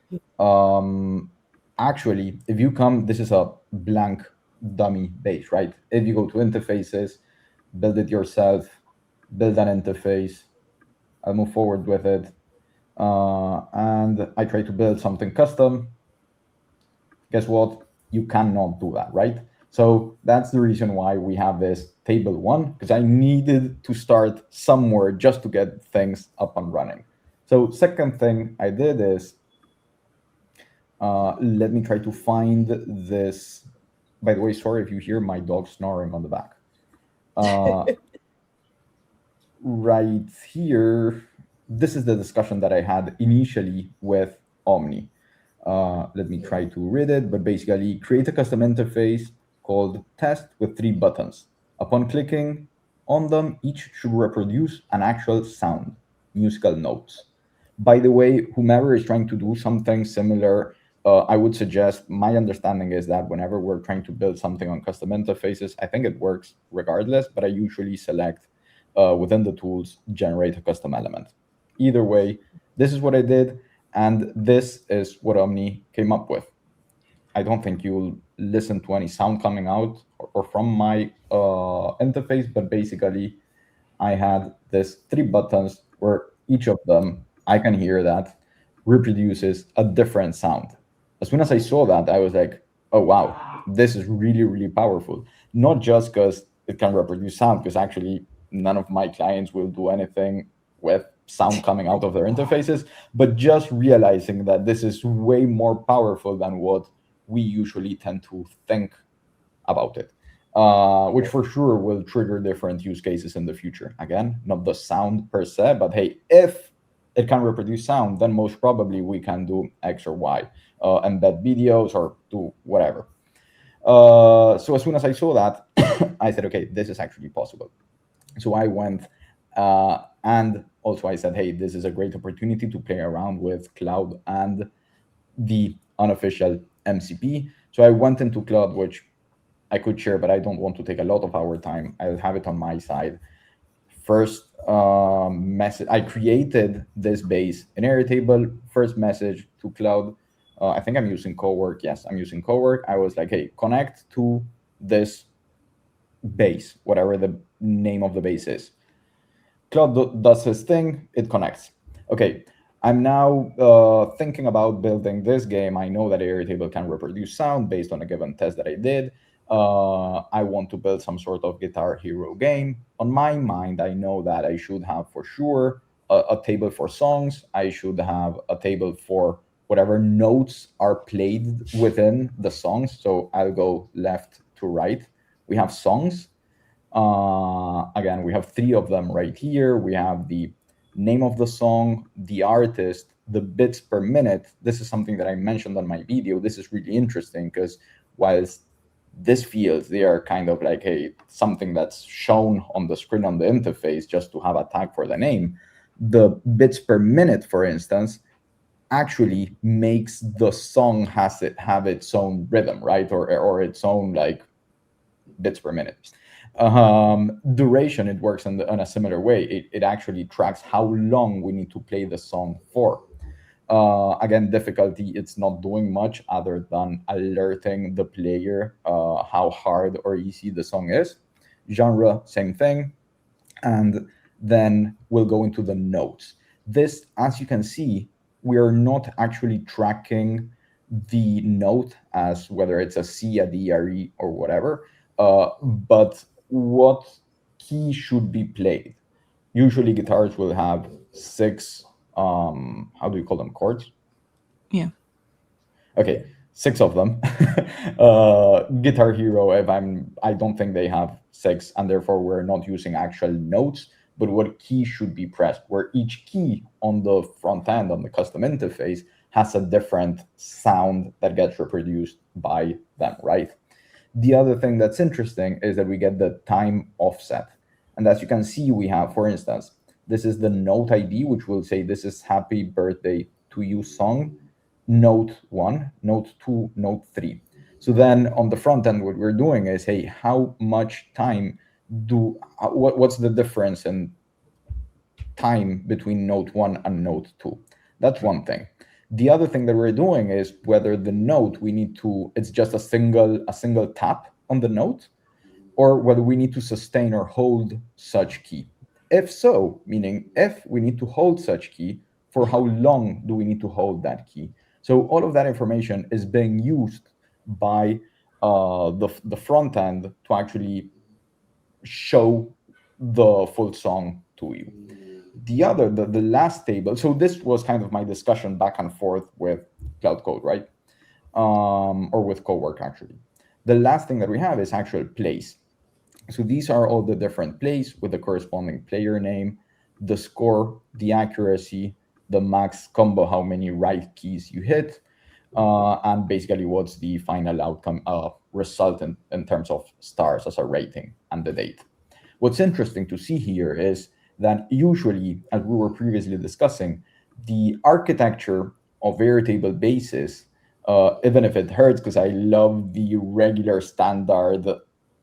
if you come, this is a blank dummy base, right? If you go to interfaces, build it yourself, build an interface, I'll move forward with it. And I try to build something custom. Guess what? You cannot do that, right? So that's the reason why we have this table 1, because I needed to start somewhere just to get things up and running. So second thing I did is, let me try to find this. By the way, sorry if you hear my dog snoring on the back. Right here, this is the discussion that I had initially with Omni. Let me try to read it, but basically create a custom interface called test with 3 buttons. Upon clicking on them, each should reproduce an actual sound, musical notes. By the way, whomever is trying to do something similar, I would suggest, my understanding is that whenever we're trying to build something on custom interfaces, I think it works regardless, but I usually select within the tools, generate a custom element. Either way, this is what I did, and this is what Omni came up with. I don't think you'll listen to any sound coming out or from my interface, but basically I had this 3 buttons where each of them, I can hear that, reproduces a different sound. As soon as I saw that, I was like, oh, wow, this is really, really powerful. Not just because it can reproduce sound, because actually none of my clients will do anything with sound coming out of their interfaces, but just realizing that this is way more powerful than what we usually tend to think about it, which for sure will trigger different use cases in the future. Again, not the sound per se, but hey, if it can reproduce sound, then most probably we can do X or Y, embed videos or do whatever. So as soon as I saw that, I said, okay, this is actually possible. So I went and also I said, hey, this is a great opportunity to play around with Cloud and the unofficial MCP. So I went into Cloud, which I could share, but I don't want to take a lot of our time. I'll have it on my side. First message, I created this base in Airtable. First message to Cloud. I think I'm using Cowork. Yes, I'm using Cowork. I was like, hey, connect to this base, whatever the name of the base is. Cloud does his thing. It connects. Okay. I'm now thinking about building this game. I know that Airtable can reproduce sound based on a given test that I did. I want to build some sort of Guitar Hero game. On my mind, I know that I should have for sure a table for songs. I should have a table for whatever notes are played within the songs. So I'll go left to right. We have songs. Again, we have 3 of them right here. We have the name of the song, the artist, the bits per minute. This is something that I mentioned on my video. This is really interesting because whilst this fields, they are kind of like something that's shown on the screen on the interface just to have a tag for the name. The bits per minute, for instance, actually makes the song have its own rhythm, right? Or its own like bits per minute. Duration, it works in a similar way. It actually tracks how long we need to play the song for. Again, difficulty, it's not doing much other than alerting the player how hard or easy the song is. Genre, same thing. And then we'll go into the notes. This, as you can see, we are not actually tracking the note as whether it's a C, a D, a E, or whatever, but what key should be played. Usually guitars will have 6, how do you call them, chords? Yeah. Okay, 6 of them. Guitar Hero, I don't think they have 6, and therefore we're not using actual notes, but what key should be pressed, where each key on the front end, on the custom interface, has a different sound that gets reproduced by them, right? The other thing that's interesting is that we get the time offset. And as you can see, we have, for instance, this is the note ID, which will say this is happy birthday to you song, note 1, note 2, note 3. So then on the front end, what we're doing is, hey, how much time what's the difference in time between note 1 and note 2? That's one thing. The other thing that we're doing is whether the note it's just a single tap on the note, or whether we need to sustain or hold such key. If so, meaning if we need to hold such key, for how long do we need to hold that key? So all of that information is being used by the front end to actually show the full song to you. The last table, so this was kind of my discussion back and forth with Cloud Code, right? Or with Cowork, actually. The last thing that we have is actual plays. So these are all the different plays with the corresponding player name, the score, the accuracy, the max combo, how many right keys you hit, and basically what's the final outcome result in terms of stars as a rating and the date. What's interesting to see here is that usually, as we were previously discussing, the architecture of Airtable bases, even if it hurts because I love the regular standard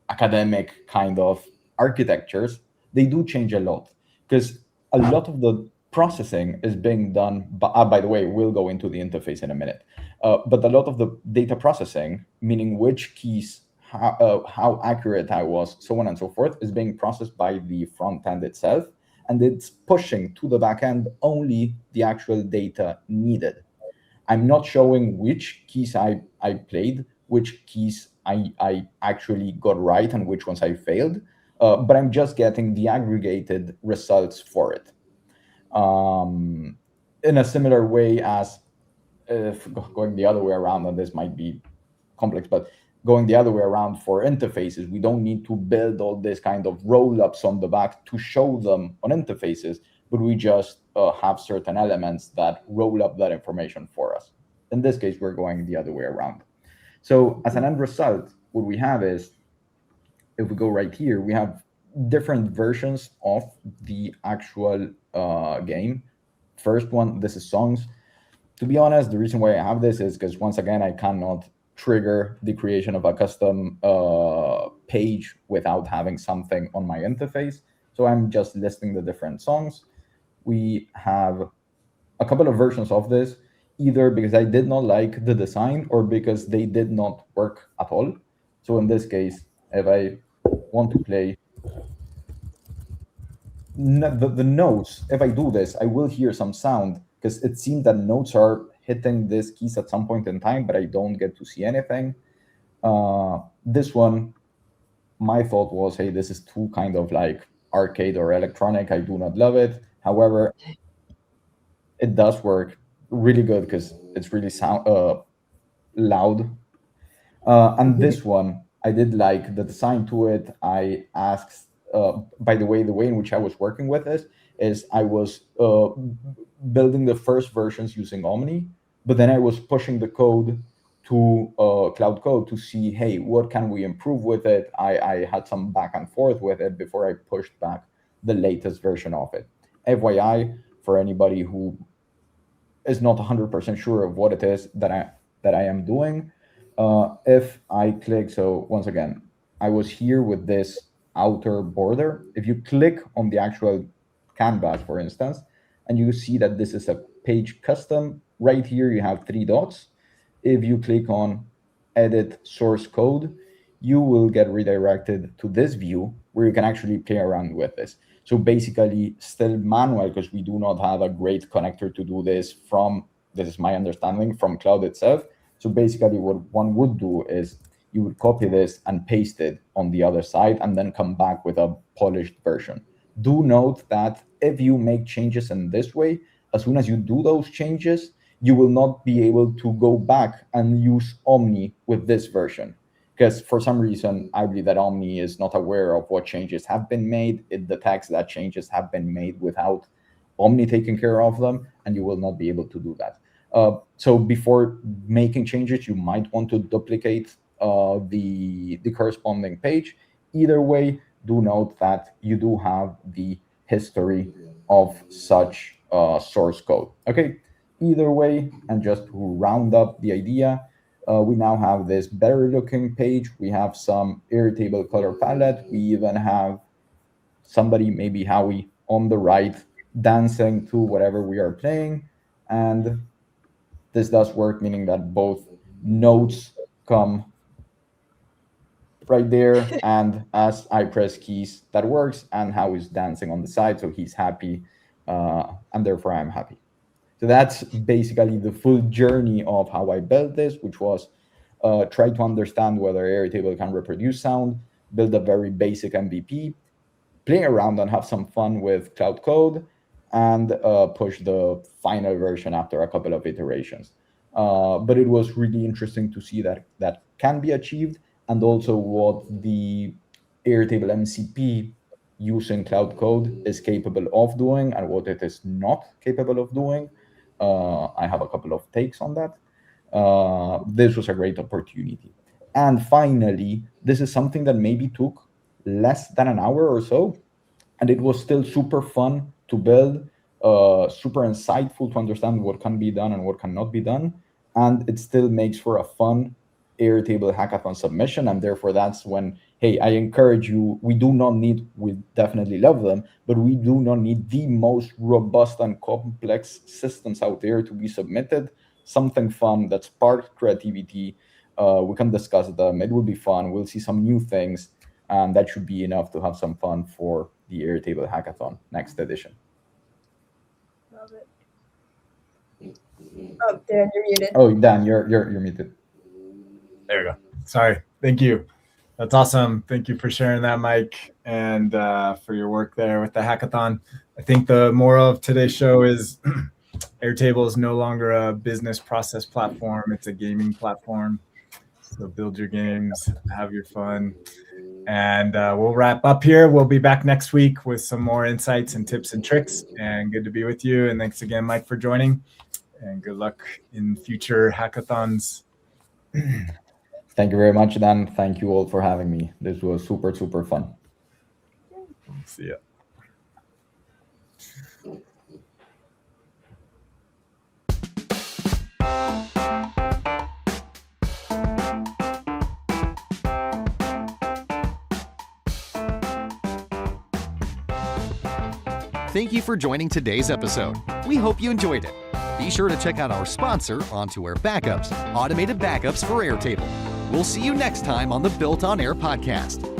academic kind of architectures, they do change a lot because a lot of the processing is being done by the way, we'll go into the interface in a minute, but a lot of the data processing, meaning which keys, how accurate I was, so on and so forth, is being processed by the front end itself, and it's pushing to the back end only the actual data needed. I'm not showing which keys I played, which keys I actually got right, and which ones I failed, but I'm just getting the aggregated results for it. In a similar way as if going the other way around, and this might be complex, but going the other way around for interfaces, we don't need to build all this kind of roll-ups on the back to show them on interfaces, but we just have certain elements that roll up that information for us. In this case, we're going the other way around. So as an end result, what we have is, if we go right here, we have different versions of the actual game. First one, this is songs. To be honest, the reason why I have this is because, once again, I cannot trigger the creation of a custom page without having something on my interface. So I'm just listing the different songs. We have a couple of versions of this, either because I did not like the design or because they did not work at all. So in this case, if I want to play the notes, if I do this, I will hear some sound because it seems that notes are hitting these keys at some point in time, but I don't get to see anything. This one, my thought was, hey, this is too kind of like arcade or electronic. I do not love it. However, it does work really good because it's really loud. And this one, I did like the design to it. I asked, by the way in which I was working with this is I was building the first versions using Omni, but then I was pushing the code to Cloud Code to see, hey, what can we improve with it? I had some back and forth with it before I pushed back the latest version of it. FYI, for anybody who is not 100% sure of what it is that I am doing, if I click, so once again, I was here with this outer border. If you click on the actual canvas, for instance, and you see that this is a page custom, right here you have 3 dots. If you click on edit source code, you will get redirected to this view where you can actually play around with this. So basically still manual, because we do not have a great connector to do this from, this is my understanding, from Cloud itself. So basically what one would do is you would copy this and paste it on the other side and then come back with a polished version. Do note that if you make changes in this way, as soon as you do those changes, you will not be able to go back and use Omni with this version. Because for some reason, I believe that Omni is not aware of what changes have been made. It detects that changes have been made without Omni taking care of them, and you will not be able to do that. So before making changes, you might want to duplicate the corresponding page. Either way, do note that you do have the history of such source code. Okay, either way, and just to round up the idea, we now have this better looking page. We have some Airtable color palette. We even have somebody, maybe Howie, on the right dancing to whatever we are playing. And this does work, meaning that both notes come right there, and as I press keys, that works, and Howie's dancing on the side, so he's happy, and therefore I'm happy. So that's basically the full journey of how I built this, which was try to understand whether Airtable can reproduce sound, build a very basic MVP, play around and have some fun with Cloud Code, and push the final version after a couple of iterations. But it was really interesting to see that that can be achieved, and also what the Airtable MCP using cloud code is capable of doing and what it is not capable of doing. I have a couple of takes on that. This was a great opportunity. And finally, this is something that maybe took less than an hour or so, and it was still super fun to build, super insightful to understand what can be done and what cannot be done, and it still makes for a fun Airtable hackathon submission. And therefore, that's when, hey, I encourage you, we definitely love them, but we do not need the most robust and complex systems out there to be submitted. Something fun that sparks creativity. We can discuss them. It will be fun. We'll see some new things, and that should be enough to have some fun for the Airtable Hackathon next edition. Love it. Oh, Dan, you're muted. Oh, Dan, you're muted. There you go. Sorry. Thank you. That's awesome. Thank you for sharing that, Mike, and for your work there with the hackathon. I think the moral of today's show is Airtable is no longer a business process platform. It's a gaming platform. So build your games, have your fun. And we'll wrap up here. We'll be back next week with some more insights and tips and tricks. And good to be with you. And thanks again, Mike, for joining. And good luck in future hackathons. Thank you very much, Dan. Thank you all for having me. This was super, super fun. See ya. Thank you for joining today's episode. We hope you enjoyed it. Be sure to check out our sponsor, OntoAir Backups, automated backups for Airtable. We'll see you next time on the Built on Air podcast.